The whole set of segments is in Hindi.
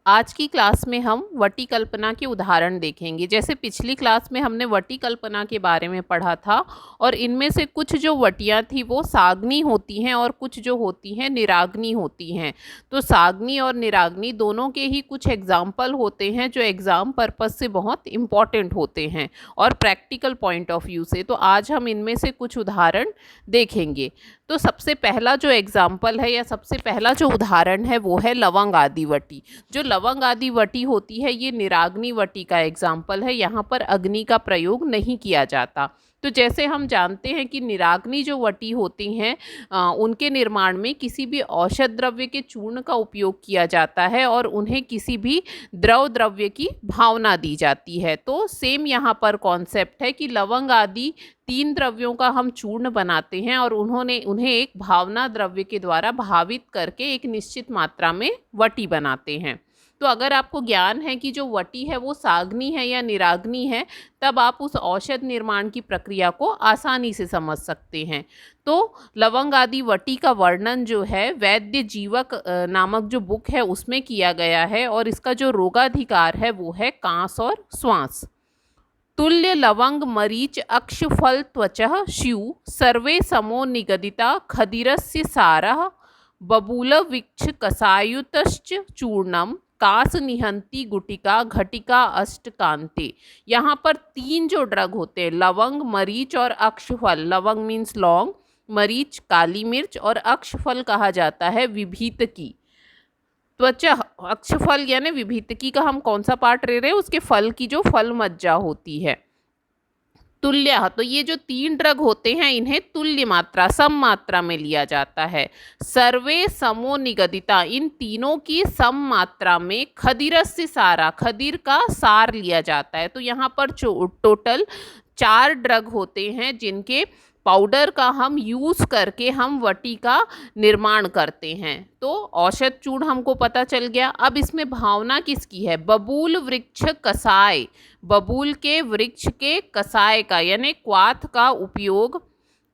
आज की क्लास में हम वटी कल्पना के उदाहरण देखेंगे। जैसे पिछली क्लास में हमने वटी कल्पना के बारे में पढ़ा था और इनमें से कुछ जो वटियाँ थी वो साग्नी होती हैं और कुछ जो होती हैं निराग्नी होती हैं। तो साग्नी और निराग्नी दोनों के ही कुछ एग्जाम्पल होते हैं जो एग्ज़ाम पर्पस से बहुत इम्पॉर्टेंट होते हैं और प्रैक्टिकल पॉइंट ऑफ व्यू से। तो आज हम इनमें से कुछ उदाहरण देखेंगे। तो सबसे पहला जो एग्जाम्पल है या सबसे पहला जो उदाहरण है वो है लवंग आदि वटी। जो लवंग आदि वटी होती है ये निराग्नि वटी का एग्जाम्पल है। यहाँ पर अग्नि का प्रयोग नहीं किया जाता। तो जैसे हम जानते हैं कि निराग्नि जो वटी होती हैं उनके निर्माण में किसी भी औषध द्रव्य के चूर्ण का उपयोग किया जाता है और उन्हें किसी भी द्रव्य की भावना दी जाती है। तो सेम यहाँ पर कॉन्सेप्ट है कि लवंग आदि 3 द्रव्यों का हम चूर्ण बनाते हैं और उन्हें एक भावना द्रव्य के द्वारा भावित करके एक निश्चित मात्रा में वटी बनाते हैं। तो अगर आपको ज्ञान है कि जो वटी है वो साग्नि है या निराग्नि है, तब आप उस औषध निर्माण की प्रक्रिया को आसानी से समझ सकते हैं। तो लवंग आदि वटी का वर्णन जो है वैद्य जीवक नामक जो बुक है उसमें किया गया है और इसका जो रोगाधिकार है वो है कांस और श्वास। तुल्य लवंग मरीच अक्षफल त्वचः शिव सर्वे समो निगदिता खदिरस्य सारः बबूल विक्ष कसायुतश्च चूर्णम कास निहंती गुटिका घटिका अष्टकांते। यहाँ पर 3 जो ड्रग होते हैं लवंग मरीच और अक्षफल। लवंग मीन्स लौंग, मरीच काली मिर्च और अक्षफल कहा जाता है विभीतकी। त्वचा अक्षफल यानी विभीतकी का हम कौन सा पार्ट ले रहे हैं, उसके फल की जो फल मज्जा होती है। तुल्य, तो ये जो 3 ड्रग होते हैं इन्हें तुल्य मात्रा सम मात्रा में लिया जाता है। सर्वे समो निगदिता, इन तीनों की सम मात्रा में खदिरस से सारा, खदीर का सार लिया जाता है। तो यहाँ पर टोटल 4 ड्रग होते हैं जिनके पाउडर का हम यूज़ करके हम वटी का निर्माण करते हैं। तो औषध चूर्ण हमको पता चल गया। अब इसमें भावना किसकी है, बबूल वृक्ष कसाय, बबूल के वृक्ष के कसाय का यानी क्वाथ का उपयोग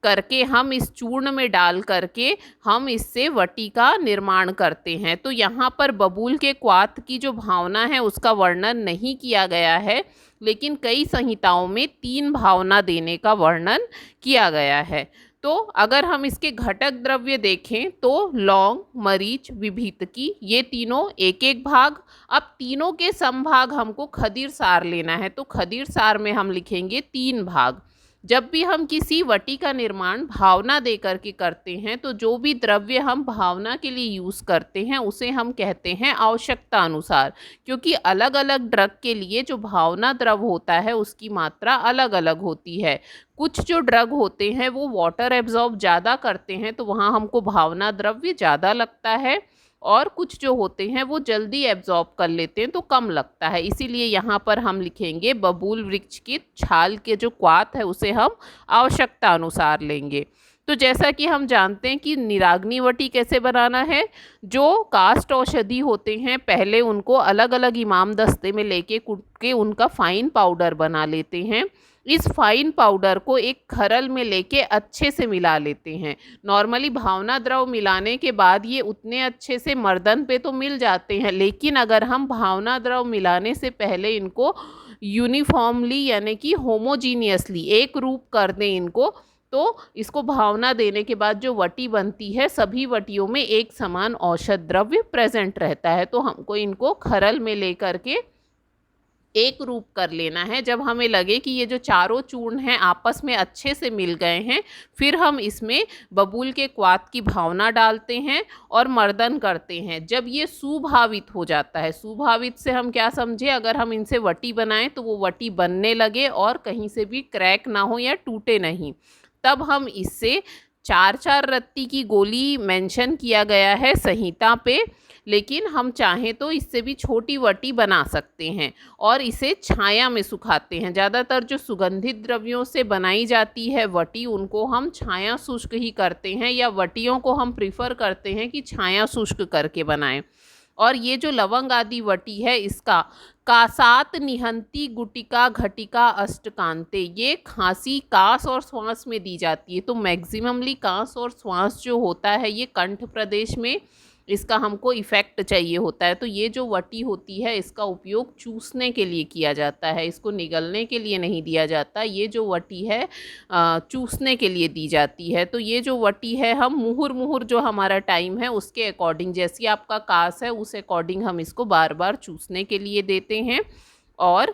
करके हम इस चूर्ण में डाल करके हम इससे वटी का निर्माण करते हैं। तो यहाँ पर बबूल के क्वाथ की जो भावना है उसका वर्णन नहीं किया गया है, लेकिन कई संहिताओं में 3 भावना देने का वर्णन किया गया है। तो अगर हम इसके घटक द्रव्य देखें तो लौंग, मरीच, विभीतकी ये तीनों एक एक भाग। अब तीनों के समभाग हमको खदीर सार लेना है, तो खदीर सार में हम लिखेंगे 3 भाग। जब भी हम किसी वटी का निर्माण भावना दे करके करते हैं तो जो भी द्रव्य हम भावना के लिए यूज़ करते हैं उसे हम कहते हैं आवश्यकता अनुसार, क्योंकि अलग अलग ड्रग के लिए जो भावना द्रव होता है उसकी मात्रा अलग अलग होती है। कुछ जो ड्रग होते हैं वो वाटर एब्जॉर्ब ज़्यादा करते हैं तो वहाँ हमको भावना द्रव्य ज़्यादा लगता है, और कुछ जो होते हैं वो जल्दी एब्जॉर्ब कर लेते हैं तो कम लगता है। इसीलिए यहाँ पर हम लिखेंगे बबूल वृक्ष की छाल के जो क्वाथ है उसे हम आवश्यकता अनुसार लेंगे। तो जैसा कि हम जानते हैं कि निराग्नि वटी कैसे बनाना है, जो कास्ट औषधि होते हैं पहले उनको अलग अलग इमाम दस्ते में लेके कूट के उनका फाइन पाउडर बना लेते हैं। इस फाइन पाउडर को एक खरल में लेके अच्छे से मिला लेते हैं। नॉर्मली भावना द्रव मिलाने के बाद ये उतने अच्छे से मर्दन पे तो मिल जाते हैं, लेकिन अगर हम भावना द्रव मिलाने से पहले इनको यूनिफॉर्मली यानी कि होमोजीनियसली एक रूप कर दें इनको, तो इसको भावना देने के बाद जो वटी बनती है सभी वटियों में एक समान औषध द्रव्य प्रेजेंट रहता है। तो हमको इनको खरल में लेकर के एक रूप कर लेना है। जब हमें लगे कि ये जो चारों चूर्ण हैं आपस में अच्छे से मिल गए हैं, फिर हम इसमें बबूल के क्वाथ की भावना डालते हैं और मर्दन करते हैं। जब ये सुभावित हो जाता है, सुभावित से हम क्या समझे, अगर हम इनसे वटी बनाएं तो वो वटी बनने लगे और कहीं से भी क्रैक ना हो या टूटे नहीं, तब हम इससे 4-4 रत्ती की गोली मेंशन किया गया है संहिता पे, लेकिन हम चाहें तो इससे भी छोटी वटी बना सकते हैं और इसे छाया में सुखाते हैं। ज़्यादातर जो सुगंधित द्रव्यों से बनाई जाती है वटी उनको हम छाया शुष्क ही करते हैं, या वटियों को हम प्रीफर करते हैं कि छाया शुष्क करके बनाएं। और ये जो लवंग आदि वटी है इसका कासात निहंती गुटिका घटिका अष्टकांते, ये खांसी कास और श्वास में दी जाती है। तो मैक्सिममली कास और श्वास जो होता है ये कंठ प्रदेश में इसका हमको इफ़ेक्ट चाहिए होता है। तो ये जो वटी होती है इसका उपयोग चूसने के लिए किया जाता है, इसको निगलने के लिए नहीं दिया जाता। ये जो वटी है चूसने के लिए दी जाती है। तो ये जो वटी है हम मुहुर जो हमारा टाइम है उसके अकॉर्डिंग, जैसी आपका कास है उस अकॉर्डिंग हम इसको बार बार चूसने के लिए देते हैं। और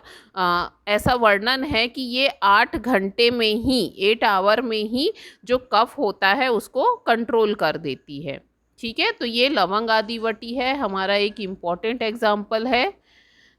ऐसा वर्णन है कि ये 8 घंटे में ही 8 आवर में ही जो कफ होता है उसको कंट्रोल कर देती है। ठीक है, तो ये लवंग आदि वटी है, हमारा एक इम्पॉर्टेंट एग्जाम्पल है।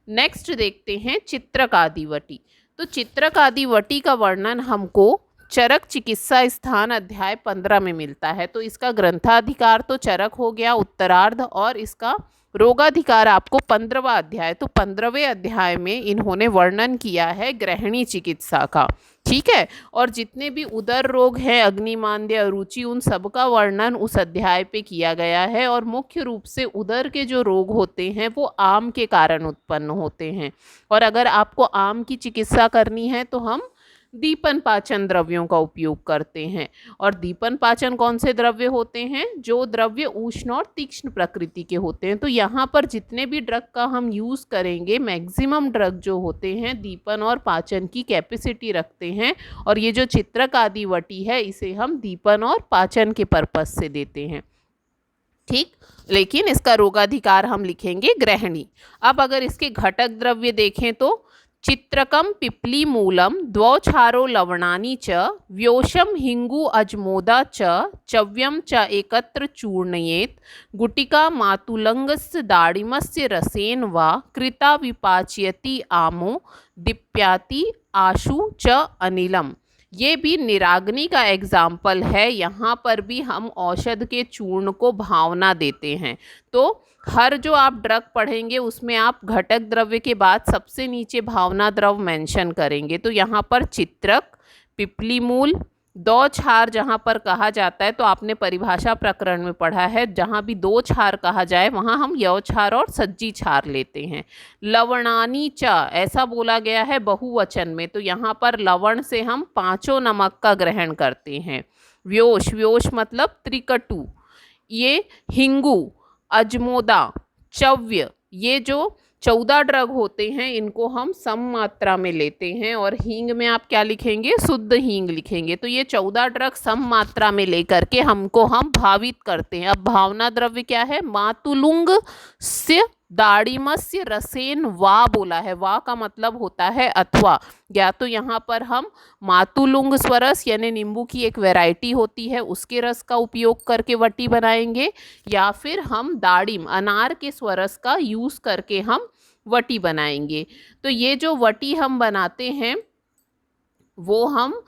नेक्स्ट देखते हैं चित्रक आदि वटी। तो चित्रक आदि वटी का वर्णन हमको चरक चिकित्सा स्थान अध्याय 15 में मिलता है। तो इसका ग्रंथाधिकार तो चरक हो गया उत्तरार्ध, और इसका रोगाधिकार आपको 15वां अध्याय। तो 15वें अध्याय में इन्होंने वर्णन किया है गृहिणी चिकित्सा का। ठीक है, और जितने भी उदर रोग हैं, अग्निमांद्य, अरुचि, उन सब का वर्णन उस अध्याय पे किया गया है। और मुख्य रूप से उदर के जो रोग होते हैं वो आम के कारण उत्पन्न होते हैं। और अगर आपको आम की चिकित्सा करनी है तो हम दीपन पाचन द्रव्यों का उपयोग करते हैं। और दीपन पाचन कौन से द्रव्य होते हैं? जो द्रव्य उष्ण और तीक्ष्ण प्रकृति के होते हैं। तो यहाँ पर जितने भी ड्रग का हम यूज़ करेंगे, मैक्सिमम ड्रग जो होते हैं दीपन और पाचन की कैपेसिटी रखते हैं। और ये जो चित्रक आदि वटी है इसे हम दीपन और पाचन के पर्पज से देते हैं। ठीक, लेकिन इसका रोगाधिकार हम लिखेंगे गृहिणी। अब अगर इसके घटक द्रव्य देखें तो चित्रकम पिप्ली मूलम द्वौछारो लवणानि च व्योषम हिंगु अजमोदा च चव्यम च एकत्र चूर्णयेत गुटिका मातुलंगस्य दाड़िमस्य रसेन वा कृता विपाच्यति आमो दीप्याति आशु च अनिलम। ये भी निराग्नि का एग्जाम्पल है। यहाँ पर भी हम औषध के चूर्ण को भावना देते हैं। तो हर जो आप ड्रग पढ़ेंगे उसमें आप घटक द्रव्य के बाद सबसे नीचे भावना द्रव मेंशन करेंगे। तो यहाँ पर चित्रक, पिपली मूल, दो छार जहाँ पर कहा जाता है तो आपने परिभाषा प्रकरण में पढ़ा है, जहाँ भी दो छार कहा जाए वहाँ हम यव छार और सज्जी छार लेते हैं। लवणानी च ऐसा बोला गया है बहुवचन में, तो यहाँ पर लवण से हम 5 नमक का ग्रहण करते हैं। व्योष, व्योष मतलब त्रिकटु, ये हिंगु, अजमोदा, चव्य, ये जो 14 ड्रग होते हैं इनको हम सम मात्रा में लेते हैं। और हींग में आप क्या लिखेंगे? शुद्ध हींग लिखेंगे। तो ये 14 ड्रग सम मात्रा में लेकर के हमको हम भावित करते हैं। अब भावना द्रव्य क्या है? मातुलुंग से दाड़िमस्य रसेन वा बोला है। वा का मतलब होता है अथवा। या तो यहाँ पर हम मातुलुंग स्वरस यानी नींबू की एक वैरायटी होती है उसके रस का उपयोग करके वटी बनाएंगे, या फिर हम दाड़िम अनार के स्वरस का यूज़ करके हम वटी बनाएंगे। तो ये जो वटी हम बनाते हैं वो हम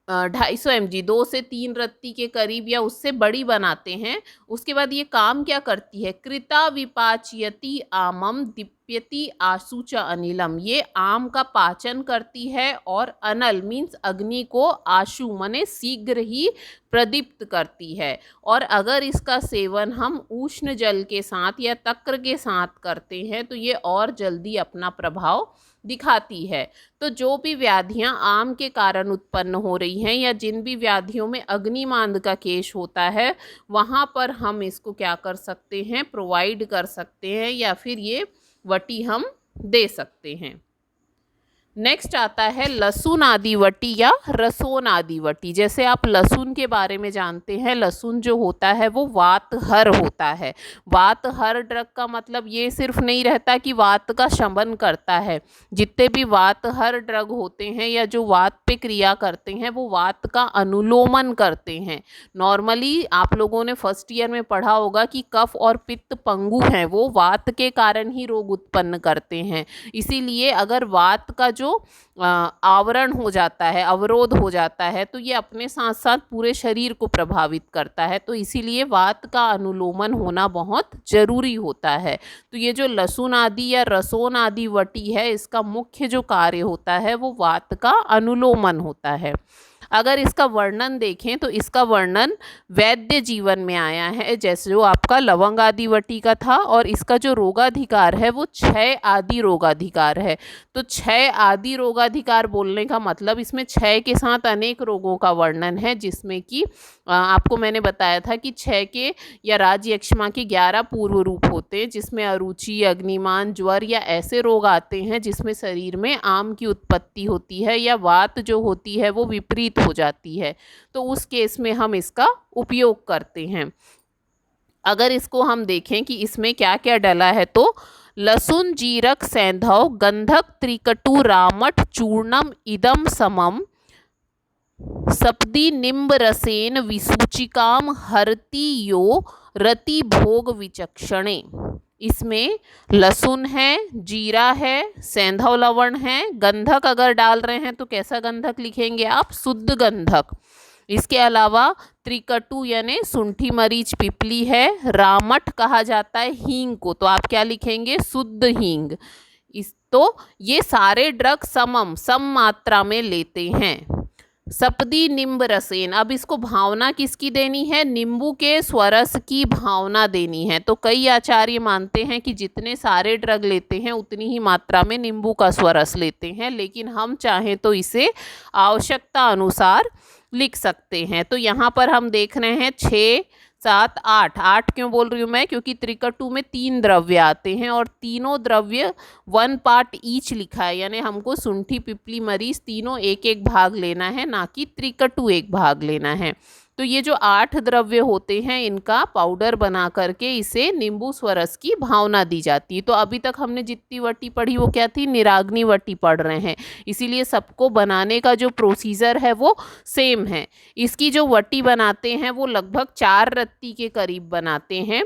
250 mg 2 से 3 रत्ती के करीब या उससे बड़ी बनाते हैं। उसके बाद ये काम क्या करती है? कृता विपाच्यति आमम दीप्यति आशु च अनिलम। ये आम का पाचन करती है और अनल मीन्स अग्नि को आशु मने शीघ्र ही प्रदीप्त करती है। और अगर इसका सेवन हम उष्ण जल के साथ या तक्र के साथ करते हैं तो ये और जल्दी अपना प्रभाव दिखाती है। तो जो भी व्याधियां आम के कारण उत्पन्न हो रही हैं या जिन भी व्याधियों में अग्निमांद का केस होता है वहाँ पर हम इसको क्या कर सकते हैं? प्रोवाइड कर सकते हैं, या फिर ये वटी हम दे सकते हैं। नेक्स्ट आता है लहसुन आदि वटी या रसोन आदि वटी। जैसे आप लहसुन के बारे में जानते हैं, लहसुन जो होता है वो वातहर होता है। वातहर ड्रग का मतलब ये सिर्फ नहीं रहता कि वात का शमन करता है। जितने भी वातहर ड्रग होते हैं या जो वात पे क्रिया करते हैं वो वात का अनुलोमन करते हैं। नॉर्मली आप लोगों ने फर्स्ट ईयर में पढ़ा होगा कि कफ और पित्त पंगु हैं, वो वात के कारण ही रोग उत्पन्न करते हैं। इसीलिए अगर वात का जो आवरण हो जाता है, अवरोध हो जाता है, तो ये अपने साथ साथ पूरे शरीर को प्रभावित करता है। तो इसीलिए वात का अनुलोमन होना बहुत जरूरी होता है। तो ये जो लहसुन आदि या रसोन आदि वटी है इसका मुख्य जो कार्य होता है वो वात का अनुलोमन होता है। अगर इसका वर्णन देखें तो इसका वर्णन वैद्य जीवन में आया है, जैसे जो आपका लवंग आदि वटी का था, और इसका जो रोगाधिकार है वो 6 आदि रोगाधिकार है। तो 6 आदि रोगाधिकार बोलने का मतलब इसमें 6 के साथ अनेक रोगों का वर्णन है, जिसमें कि आपको मैंने बताया था कि 6 के या राजयक्ष्मा के 11 पूर्व रूप होते हैं, जिसमें अरुचि, अग्निमान, ज्वर या ऐसे रोग आते हैं जिसमें शरीर में आम की उत्पत्ति होती है या वात जो होती है वो विपरीत हो जाती है। तो उस केस में हम इसका उपयोग करते हैं। अगर इसको हम देखें कि इसमें क्या क्या डला है, तो लहसुन, जीरक, सैंधव, गंधक, त्रिकटु, रामट, चूर्णम इदम समम सपदी निम्ब रसेन विसूचिकाम हरति यो रति भोग विचक्षणे। इसमें लहसुन है, जीरा है, सैंधव लवण है, गंधक अगर डाल रहे हैं तो कैसा गंधक लिखेंगे आप, शुद्ध गंधक। इसके अलावा त्रिकटु यानी सुंठी मरीच पिपली है, रामट कहा जाता है हींग को, तो आप क्या लिखेंगे, शुद्ध हींग। इस तो ये सारे ड्रग सम मात्रा में लेते हैं। सपदी निम्ब रसेन, अब इसको भावना किसकी देनी है, नींबू के स्वरस की भावना देनी है। तो कई आचार्य मानते हैं कि जितने सारे ड्रग लेते हैं उतनी ही मात्रा में नींबू का स्वरस लेते हैं, लेकिन हम चाहें तो इसे आवश्यकता अनुसार लिख सकते हैं। तो यहाँ पर हम देख रहे हैं 6, 7, 8 क्यों बोल रही हूँ मैं, क्योंकि त्रिकटु में 3 द्रव्य आते हैं और तीनों द्रव्य 1 पार्ट ईच लिखा है, यानी हमको सुंठी, पिपली, मरीच तीनों एक एक भाग लेना है, ना कि त्रिकटु एक भाग लेना है। तो ये जो 8 द्रव्य होते हैं इनका पाउडर बना करके इसे नींबू स्वरस की भावना दी जाती है। तो अभी तक हमने जितनी वटी पढ़ी वो क्या थी, निराग्नि वटी पढ़ रहे हैं, इसीलिए सबको बनाने का जो प्रोसीजर है वो सेम है। इसकी जो वटी बनाते हैं वो लगभग 4 रत्ती के करीब बनाते हैं,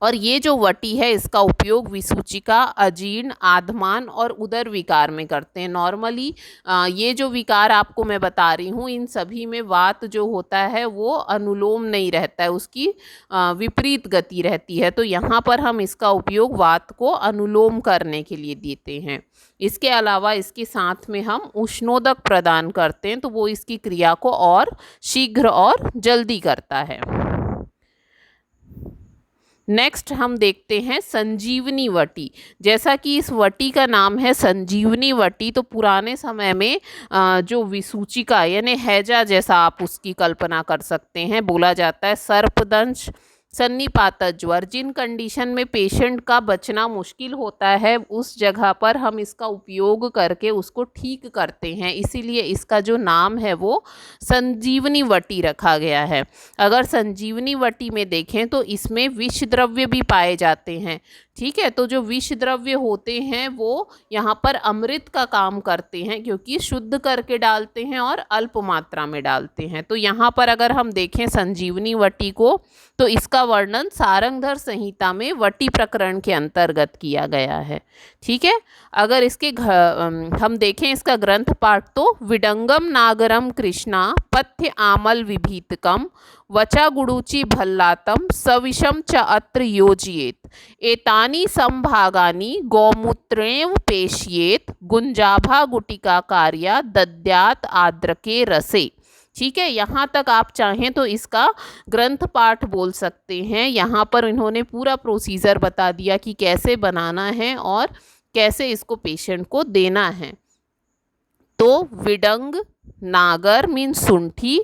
और ये जो वटी है इसका उपयोग विसूचिका, अजीर्ण, आधमान और उदर विकार में करते हैं। नॉर्मली ये जो विकार आपको मैं बता रही हूँ इन सभी में वात जो होता है वो अनुलोम नहीं रहता है, उसकी विपरीत गति रहती है। तो यहाँ पर हम इसका उपयोग वात को अनुलोम करने के लिए देते हैं। इसके अलावा इसके साथ में हम उष्णोदक प्रदान करते हैं, तो वो इसकी क्रिया को और शीघ्र और जल्दी करता है। नेक्स्ट हम देखते हैं संजीवनी वटी। जैसा कि इस वटी का नाम है संजीवनी वटी, तो पुराने समय में जो विसूचिका यानी हैजा जैसा आप उसकी कल्पना कर सकते हैं, बोला जाता है सर्पदंश, सन्निपात ज्वर, जिन कंडीशन में पेशेंट का बचना मुश्किल होता है उस जगह पर हम इसका उपयोग करके उसको ठीक करते हैं, इसीलिए इसका जो नाम है वो संजीवनी वटी रखा गया है। अगर संजीवनी वटी में देखें तो इसमें विष द्रव्य भी पाए जाते हैं, ठीक है। तो जो विष द्रव्य होते हैं वो यहाँ पर अमृत का काम करते हैं, क्योंकि शुद्ध करके डालते हैं और अल्प मात्रा में डालते हैं। तो यहाँ पर अगर हम देखें संजीवनी वटी को, तो इसका वर्णन सारंगधर संहिता में वटी प्रकरण के अंतर्गत किया गया है, ठीक है। अगर इसके हम देखें इसका ग्रंथ पाठ, तो विडंगम नागरम कृष्णा पथ्य आमल विभीतकम वचा गुडुचि भल्लातम सविषम च अत्र योजयेत एतानि संभागानि गौमूत्रेव पेशयेत गुंजाभा गुटिका कार्या दद्यात आद्रके रसे। ठीक है, यहाँ तक आप चाहें तो इसका ग्रंथ पाठ बोल सकते हैं। यहाँ पर इन्होंने पूरा प्रोसीजर बता दिया कि कैसे बनाना है और कैसे इसको पेशेंट को देना है। तो विडंग नागर मीन्स सुंठी,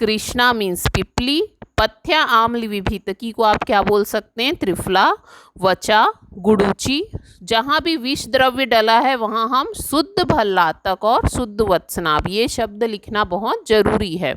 कृष्णा मीन्स पिपली, पथ्या आम्ल विभीतकी को आप क्या बोल सकते हैं, त्रिफला, वचा गुडुचि, जहाँ भी विष द्रव्य डला है वहाँ हम शुद्ध भल्लातक और शुद्ध वत्सनाभ ये शब्द लिखना बहुत जरूरी है।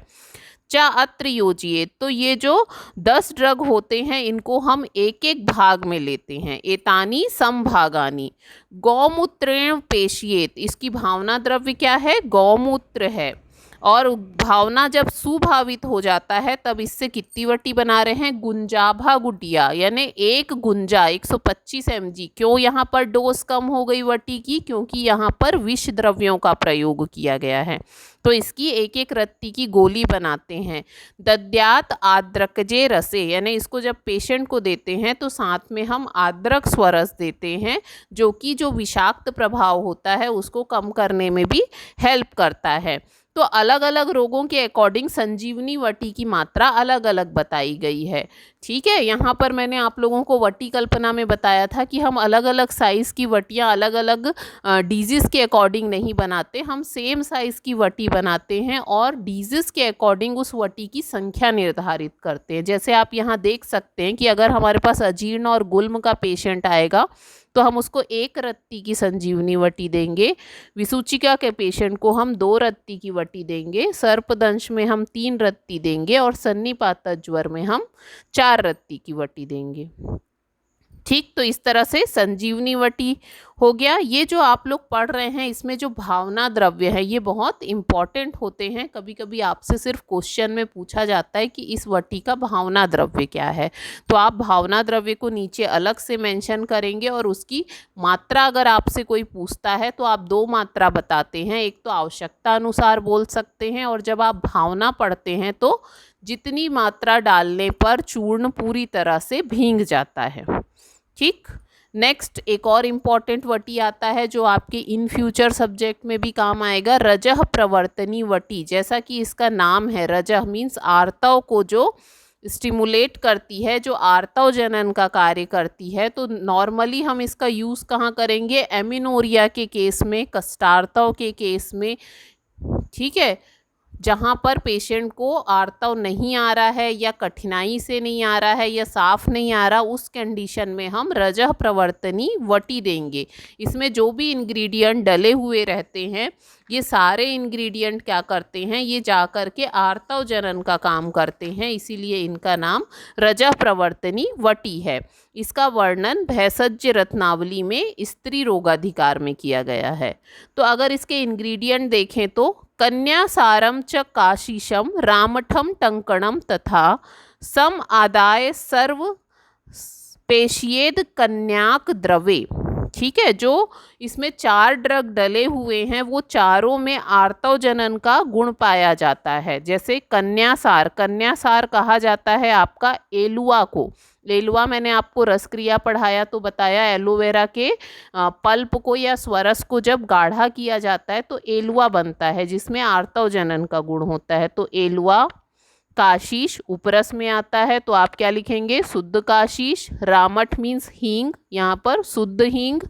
चा अत्र योजिए, तो ये जो 10 ड्रग होते हैं इनको हम एक एक भाग में लेते हैं। एतानी संभागानी गौमूत्रेण पेशियेत, इसकी भावना द्रव्य क्या है, गौमूत्र है। और भावना जब सुभावित हो जाता है तब इससे कितनी वटी बना रहे हैं, गुंजाभा गुटिया, यानी एक गुंजा 125 mg। क्यों यहाँ पर डोज कम हो गई वटी की, क्योंकि यहाँ पर विष द्रव्यों का प्रयोग किया गया है। तो इसकी एक एक रत्ती की गोली बनाते हैं। दद्यात आद्रकजे रसे, यानी इसको जब पेशेंट को देते हैं तो साथ में हम आद्रक स्वरस देते हैं, जो कि जो विषाक्त प्रभाव होता है उसको कम करने में भी हेल्प करता है। तो अलग अलग रोगों के अकॉर्डिंग संजीवनी वटी की मात्रा अलग अलग बताई गई है। ठीक है, यहाँ पर मैंने आप लोगों को वटी कल्पना में बताया था कि हम अलग अलग साइज़ की वटियाँ अलग अलग डिजीज़ के अकॉर्डिंग नहीं बनाते, हम सेम साइज़ की वटी बनाते हैं और डिजीज़ के अकॉर्डिंग उस वटी की संख्या निर्धारित करते हैं। जैसे आप यहाँ देख सकते हैं कि अगर हमारे पास अजीर्ण और गुल्म का पेशेंट आएगा तो हम उसको 1 रत्ती की संजीवनी वटी देंगे, विसूचिका के पेशेंट को हम 2 रत्ती की वटी देंगे, सर्पदंश में हम 3 रत्ती देंगे और सन्निपात ज्वर में हम 4 रत्ती की वटी देंगे। ठीक, तो इस तरह से संजीवनी वटी हो गया। ये जो आप लोग पढ़ रहे हैं इसमें जो भावना द्रव्य है ये बहुत इम्पॉर्टेंट होते हैं। कभी कभी आपसे सिर्फ क्वेश्चन में पूछा जाता है कि इस वटी का भावना द्रव्य क्या है, तो आप भावना द्रव्य को नीचे अलग से मेंशन करेंगे और उसकी मात्रा अगर आपसे कोई पूछता है तो आप 2 मात्रा बताते हैं, एक तो आवश्यकता अनुसार बोल सकते हैं और जब आप भावना पढ़ते हैं तो जितनी मात्रा डालने पर चूर्ण पूरी तरह से भींग जाता है। ठीक, नेक्स्ट एक और इम्पॉर्टेंट वटी आता है जो आपके इन फ्यूचर सब्जेक्ट में भी काम आएगा, रजह प्रवर्तनी वटी। जैसा कि इसका नाम है, रजह मीन्स आर्तव को जो स्टिमुलेट करती है, जो आर्तव जनन का कार्य करती है। तो नॉर्मली हम इसका यूज़ कहाँ करेंगे, एमिनोरिया के केस में, कष्टार्तव के केस में। ठीक है, जहाँ पर पेशेंट को आर्तव नहीं आ रहा है या कठिनाई से नहीं आ रहा है या साफ नहीं आ रहा, उस कंडीशन में हम रजह प्रवर्तनी वटी देंगे। इसमें जो भी इंग्रेडिएंट डले हुए रहते हैं ये सारे इंग्रेडिएंट क्या करते हैं, ये जा कर के आर्तव जनन का काम करते हैं, इसीलिए इनका नाम रजह प्रवर्तनी वटी है। इसका वर्णन भैषज्य रत्नावली में स्त्री रोगाधिकार में किया गया है। तो अगर इसके इंग्रेडिएंट देखें तो कन्यासारम च काशीशम रामठम टंकणम तथा सम आदाय सर्व पेशियेद कन्याक द्रवे। ठीक है, जो इसमें 4 ड्रग डले हुए हैं वो चारों में आर्तव जनन का गुण पाया जाता है। जैसे कन्यासार, कन्यासार कहा जाता है आपका एलुआ को। एलुआ मैंने आपको रसक्रिया पढ़ाया तो बताया, एलोवेरा के पल्प को या स्वरस को जब गाढ़ा किया जाता है तो एलुआ बनता है जिसमें आर्तव जनन का गुण होता है। तो एलुआ, काशीश उपरस में आता है तो आप क्या लिखेंगे, शुद्ध काशीश। रामठ मीन्स हींग, यहाँ पर शुद्ध हींग।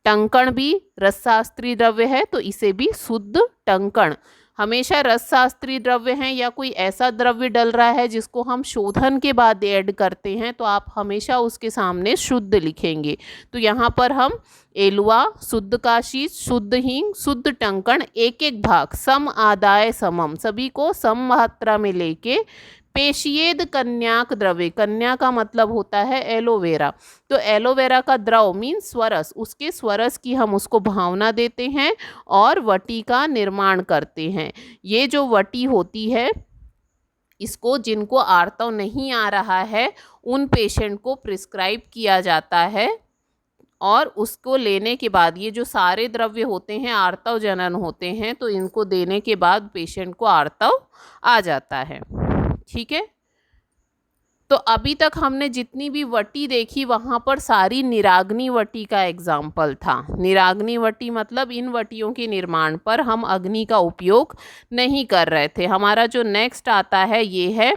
टंकण भी रसशास्त्री द्रव्य है तो इसे भी शुद्ध टंकण। हमेशा रसशास्त्री द्रव्य हैं या कोई ऐसा द्रव्य डल रहा है जिसको हम शोधन के बाद ऐड करते हैं तो आप हमेशा उसके सामने शुद्ध लिखेंगे। तो यहाँ पर हम एलुआ, शुद्ध काशीश, शुद्ध हींग, शुद्ध टंकण एक एक भाग सम आदाय समम, सभी को सम मात्रा में लेके पेशियेद कन्याक द्रव्य, कन्या का मतलब होता है एलोवेरा, तो एलोवेरा का द्रव मीन स्वरस, उसके स्वरस की हम उसको भावना देते हैं और वटी का निर्माण करते हैं। ये जो वटी होती है इसको जिनको आर्तव नहीं आ रहा है उन पेशेंट को प्रिस्क्राइब किया जाता है और उसको लेने के बाद ये जो सारे द्रव्य होते हैं आर्तव जनन होते हैं तो इनको देने के बाद पेशेंट को आर्तव आ जाता है। ठीक है, तो अभी तक हमने जितनी भी वटी देखी वहाँ पर सारी निराग्नि वटी का एग्जाम्पल था। निराग्नि वटी मतलब इन वटियों के निर्माण पर हम अग्नि का उपयोग नहीं कर रहे थे। हमारा जो नेक्स्ट आता है ये है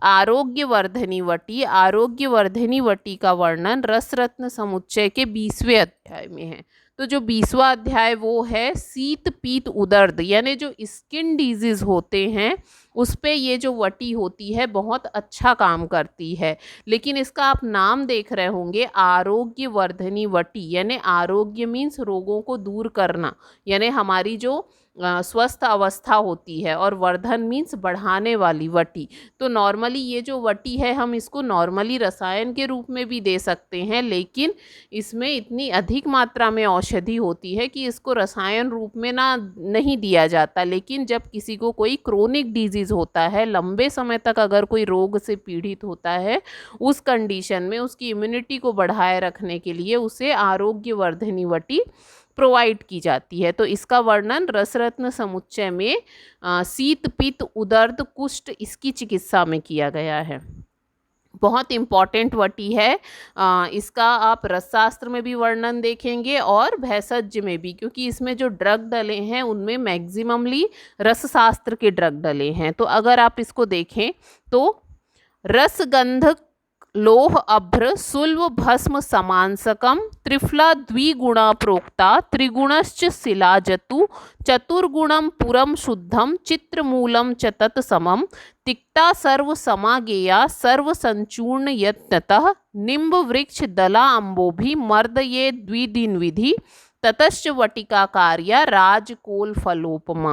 आरोग्यवर्धनी वटी। आरोग्यवर्धनी वटी का वर्णन रसरत्न समुच्चय के 20वें अध्याय में है। तो जो 20वां अध्याय वो है शीत पीत उदर्द, यानी जो स्किन डिजीज़ होते हैं उस पे ये जो वटी होती है बहुत अच्छा काम करती है। लेकिन इसका आप नाम देख रहे होंगे आरोग्यवर्धनी वटी, यानी आरोग्य मीन्स रोगों को दूर करना, यानी हमारी जो स्वस्थ अवस्था होती है, और वर्धन मीन्स बढ़ाने वाली वटी। तो नॉर्मली ये जो वटी है हम इसको नॉर्मली रसायन के रूप में भी दे सकते हैं, लेकिन इसमें इतनी अधिक मात्रा में औषधि होती है कि इसको रसायन रूप में नहीं दिया जाता। लेकिन जब किसी को कोई क्रोनिक डिजीज़ होता है, लंबे समय तक अगर कोई रोग से पीड़ित होता है, उस कंडीशन में उसकी इम्यूनिटी को बढ़ाए रखने के लिए उसे आरोग्यवर्धनी वटी प्रोवाइड की जाती है। तो इसका वर्णन रसरत्न समुच्चय में शीत पित्त उदर्द कुष्ठ इसकी चिकित्सा में किया गया है। बहुत इम्पॉर्टेंट वटी है। इसका आप रसशास्त्र में भी वर्णन देखेंगे और भेषज में भी, क्योंकि इसमें जो ड्रग डले हैं उनमें मैक्सिममली रसशास्त्र के ड्रग डले हैं। तो अगर आप इसको देखें तो रसगंधक लोह अभ्र सुल्व भस्म समांसकम त्रिफला द्विगुणा प्रोक्ता त्रिगुणश्च शिलाजतु चतुर्गुणम पुरम शुद्धम चित्रमूलम च तत्समम तिक्ता सर्व समागेया सर्व संचूर्ण यत्नतः निम्ब वृक्ष दला अम्बोभि मर्दये द्विदिन विधि ततश्च वटिका कार्या राजकोल फलोपमा।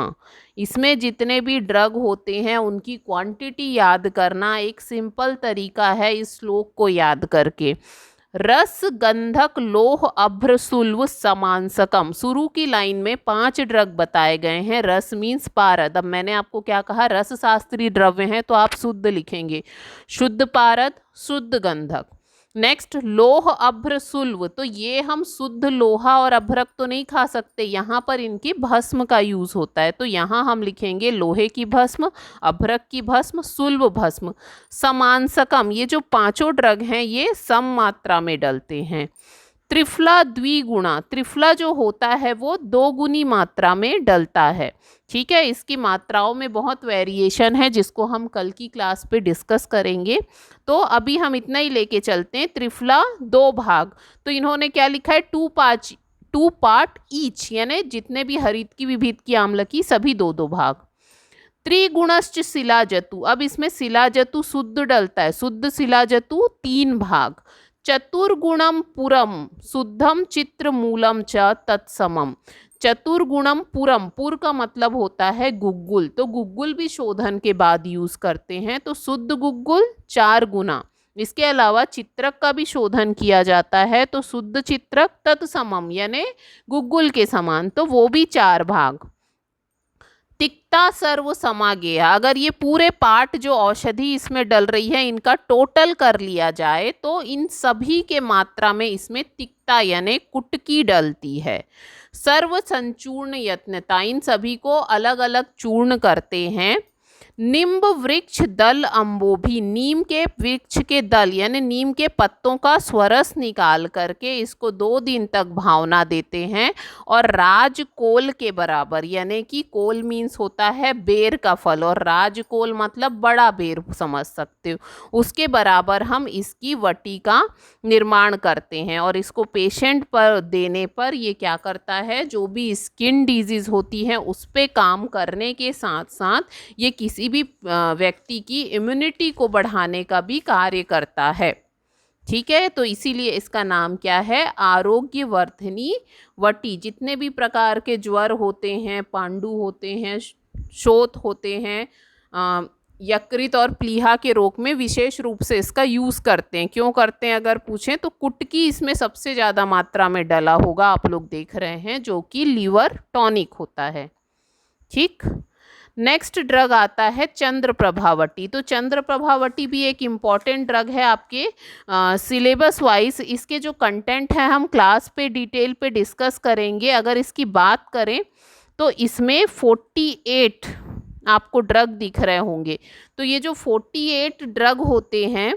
इसमें जितने भी ड्रग होते हैं उनकी क्वांटिटी याद करना एक सिंपल तरीका है इस श्लोक को याद करके। रस गंधक लोह अभ्र सुल्व समांसकम, शुरू की लाइन में 5 ड्रग बताए गए हैं। रस मीन्स पारद। अब मैंने आपको क्या कहा, रस शास्त्रीय द्रव्य हैं तो आप शुद्ध लिखेंगे, शुद्ध पारद शुद्ध गंधक। नेक्स्ट लोह अभ्र सुल्व, तो ये हम शुद्ध लोहा और अभ्रक तो नहीं खा सकते, यहाँ पर इनकी भस्म का यूज होता है, तो यहाँ हम लिखेंगे लोहे की भस्म, अभ्रक की भस्म, सुल्व भस्म। समांसकम, ये जो 5 ड्रग हैं ये सम मात्रा में डलते हैं। त्रिफला द्विगुणा, त्रिफला जो होता है वो 2 गुनी मात्रा में डलता है। ठीक है, इसकी मात्राओं में बहुत वेरिएशन है जिसको हम कल की क्लास पे डिस्कस करेंगे। तो अभी हम इतना ही लेके चलते हैं। त्रिफला 2 भाग, तो इन्होंने क्या लिखा है, 2 पार्ट ईच, यानी जितने भी हरित की विभित की आम्लकी सभी 2 भाग। त्रिगुणश्च शिलाजतु, अब इसमें शिलाजतु शुद्ध डलता है, शुद्ध शिलाजतु 3 भाग। चतुर्गुणम पुरम शुद्धम चित्र मूलम च तत्समम, चतुर्गुणम पुरम, पुर का मतलब होता है गुग्गुल, तो गुग्गुल भी शोधन के बाद यूज करते हैं, तो शुद्ध गुग्गुल 4 गुना। इसके अलावा चित्रक का भी शोधन किया जाता है, तो शुद्ध चित्रक तत्समम यानी गुग्गुल के समान, तो वो भी 4 भाग। तिक्ता सर्व समागेय, अगर ये पूरे पार्ट जो औषधि इसमें डल रही है इनका टोटल कर लिया जाए तो इन सभी के मात्रा में इसमें तिक्ता यानी कुटकी डलती है। सर्व संचूर्ण यत्नता, इन सभी को अलग अलग चूर्ण करते हैं। निम्ब वृक्ष दल अम्बोभि, नीम के वृक्ष के दल यानी नीम के पत्तों का स्वरस निकाल करके इसको 2 दिन तक भावना देते हैं, और राजकोल के बराबर, यानी कि कोल मीन्स होता है बेर का फल और राजकोल मतलब बड़ा बेर समझ सकते हो, उसके बराबर हम इसकी वटी का निर्माण करते हैं। और इसको पेशेंट पर देने पर ये क्या करता है, जो भी स्किन डिजीज़ होती है उस पर काम करने के साथ साथ ये किसी भी व्यक्ति की इम्यूनिटी को बढ़ाने का भी कार्य करता है। ठीक है, तो इसीलिए इसका नाम क्या है, आरोग्यवर्धिनी वटी। जितने भी प्रकार के ज्वर होते हैं, पांडु होते हैं, शोथ होते हैं, यकृत और प्लीहा के रोग में विशेष रूप से इसका यूज़ करते हैं। क्यों करते हैं अगर पूछें तो कुटकी इसमें सबसे ज़्यादा मात्रा में डला होगा, आप लोग देख रहे हैं, जो कि लीवर टॉनिक होता है। ठीक, नेक्स्ट ड्रग आता है चंद्र प्रभावटी। तो चंद्र प्रभावटी भी एक इम्पॉर्टेंट ड्रग है आपके सिलेबस वाइज। इसके जो कंटेंट है हम क्लास पे डिटेल पे डिस्कस करेंगे। अगर इसकी बात करें तो इसमें 48 आपको ड्रग दिख रहे होंगे। तो ये जो 48 ड्रग होते हैं,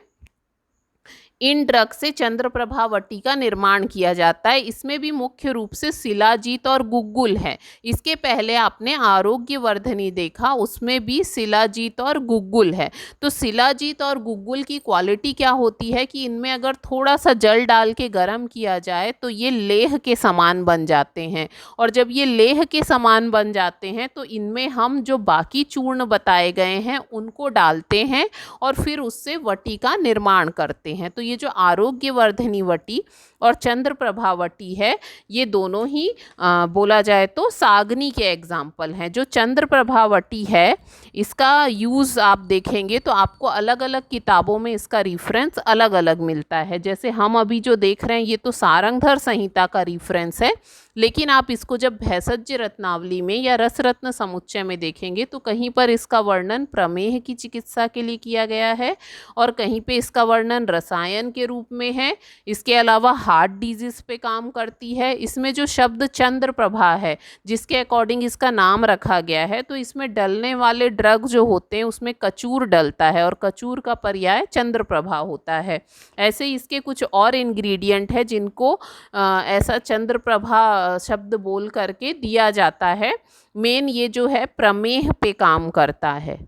इन ड्रग से चंद्र प्रभावटी का निर्माण किया जाता है। इसमें भी मुख्य रूप से शिलाजीत और गुग्गुल है। इसके पहले आपने आरोग्यवर्धनी देखा, उसमें भी शिलाजीत और गुग्गुल है। तो शिलाजीत और गुग्गुल की क्वालिटी क्या होती है कि इनमें अगर थोड़ा सा जल डाल के गर्म किया जाए तो ये लेह के समान बन जाते हैं, और जब ये लेह के समान बन जाते हैं तो इनमें हम जो बाकी चूर्ण बताए गए हैं उनको डालते हैं और फिर उससे वटी का निर्माण करते हैं। तो ये जो आरोग्यवर्धनी वटी और चंद्र प्रभावटी है, ये दोनों ही बोला जाए तो सागनी के एग्जाम्पल हैं। जो चंद्र प्रभावटी है इसका यूज़ आप देखेंगे तो आपको अलग अलग किताबों में इसका रेफरेंस अलग अलग मिलता है। जैसे हम अभी जो देख रहे हैं ये तो सारंगधर संहिता का रेफरेंस है, लेकिन आप इसको जब भेषज रत्नावली में या रस रत्न समुच्चय में देखेंगे तो कहीं पर इसका वर्णन प्रमेह की चिकित्सा के लिए किया गया है और कहीं पे इसका वर्णन रसायन के रूप में है। इसके अलावा हार्ट डिजीज़ पे काम करती है। इसमें जो शब्द चंद्रप्रभा है जिसके अकॉर्डिंग इसका नाम रखा गया है, तो इसमें डलने वाले ड्रग जो होते हैं उसमें कचूर डलता है और कचूर का पर्याय चंद्रप्रभा होता है। ऐसे ही इसके कुछ और इंग्रेडिएंट है जिनको ऐसा चंद्रप्रभा शब्द बोल करके दिया जाता है। मेन ये जो है प्रमेह पे काम करता है।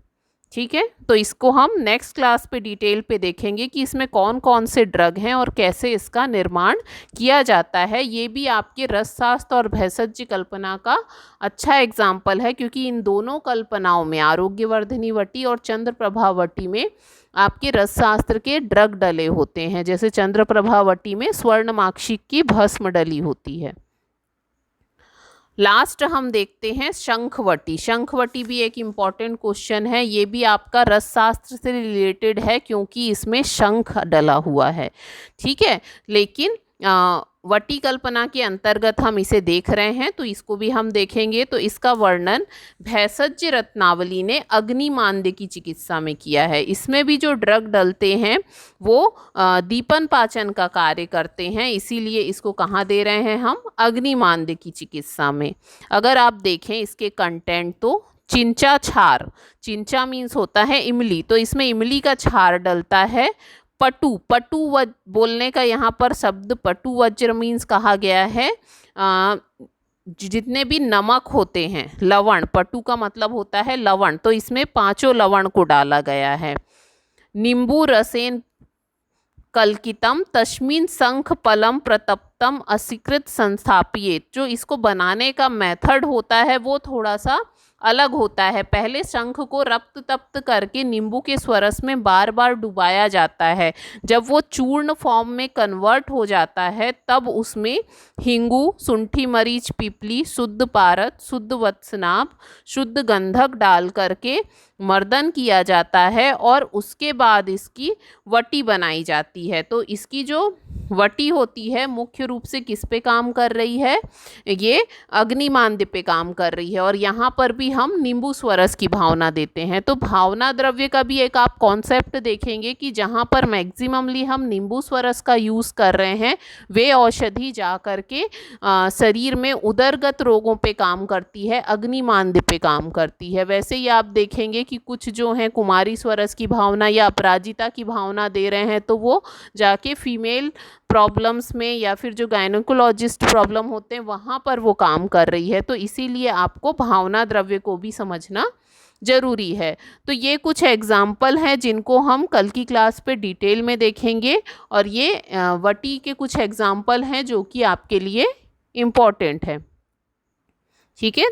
ठीक है, तो इसको हम नेक्स्ट क्लास पे डिटेल पे देखेंगे कि इसमें कौन कौन से ड्रग हैं और कैसे इसका निर्माण किया जाता है। ये भी आपके रसशास्त्र और भेषज कल्पना का अच्छा एग्जाम्पल है, क्योंकि इन दोनों कल्पनाओं में, आरोग्यवर्धिनी वटी और चंद्रप्रभा वटी में, आपके रसशास्त्र के ड्रग डले होते हैं। जैसे चंद्रप्रभा वटी में स्वर्णमाक्षिक की भस्म डली होती है। लास्ट हम देखते हैं शंखवटी। शंखवटी भी एक इम्पॉर्टेंट क्वेश्चन है। ये भी आपका रसशास्त्र से रिलेटेड है क्योंकि इसमें शंख डला हुआ है। ठीक है, लेकिन वटी कल्पना के अंतर्गत हम इसे देख रहे हैं, तो इसको भी हम देखेंगे। तो इसका वर्णन भेषज रत्नावली ने अग्निमांद्य की चिकित्सा में किया है। इसमें भी जो ड्रग डलते हैं वो दीपन पाचन का कार्य करते हैं, इसीलिए इसको कहाँ दे रहे हैं हम, अग्निमांद्य की चिकित्सा में। अगर आप देखें इसके कंटेंट, तो चिंचा छार, चिंचा मीन्स होता है इमली, तो इसमें इमली का छार डलता है। पटु, बोलने का यहाँ पर शब्द पटु वज्र मीन्स कहा गया है जितने भी नमक होते हैं, लवण, पटु का मतलब होता है लवण, तो इसमें 5 लवण को डाला गया है। नींबू रसेन कलकितम तस्मिन शंख पलम प्रतप्तम असिकृत संस्थापित। जो इसको बनाने का मेथड होता है वो थोड़ा सा अलग होता है। पहले शंख को रक्त तप्त करके नींबू के स्वरस में बार बार डुबाया जाता है। जब वो चूर्ण फॉर्म में कन्वर्ट हो जाता है तब उसमें हिंगू, सुंठी मरीच, पीपली, शुद्ध पारद, शुद्ध वत्सनाभ, शुद्ध गंधक डाल करके मर्दन किया जाता है और उसके बाद इसकी वटी बनाई जाती है। तो इसकी जो वटी होती है मुख्य रूप से किस पे काम कर रही है, ये अग्निमांद्य पे काम कर रही है। और यहाँ पर भी हम नींबू स्वरस की भावना देते हैं। तो भावना द्रव्य का भी एक आप कॉन्सेप्ट देखेंगे कि जहाँ पर मैक्सिममली हम नींबू स्वरस का यूज़ कर रहे हैं वे औषधि जा कर के शरीर में उदरगत रोगों पे काम करती है, अग्निमांद्य पे काम करती है। वैसे ही आप देखेंगे कि कुछ जो हैं कुमारी स्वरस की भावना या अपराजिता की भावना दे रहे हैं तो वो जाके फीमेल प्रॉब्लम्स में या फिर जो गायनोकोलॉजिस्ट प्रॉब्लम होते हैं वहाँ पर वो काम कर रही है। तो इसीलिए आपको भावना द्रव्य को भी समझना ज़रूरी है। तो ये कुछ एग्जाम्पल हैं जिनको हम कल की क्लास पे डिटेल में देखेंगे और ये वटी के कुछ एग्जाम्पल हैं जो कि आपके लिए इम्पॉर्टेंट है। ठीक है।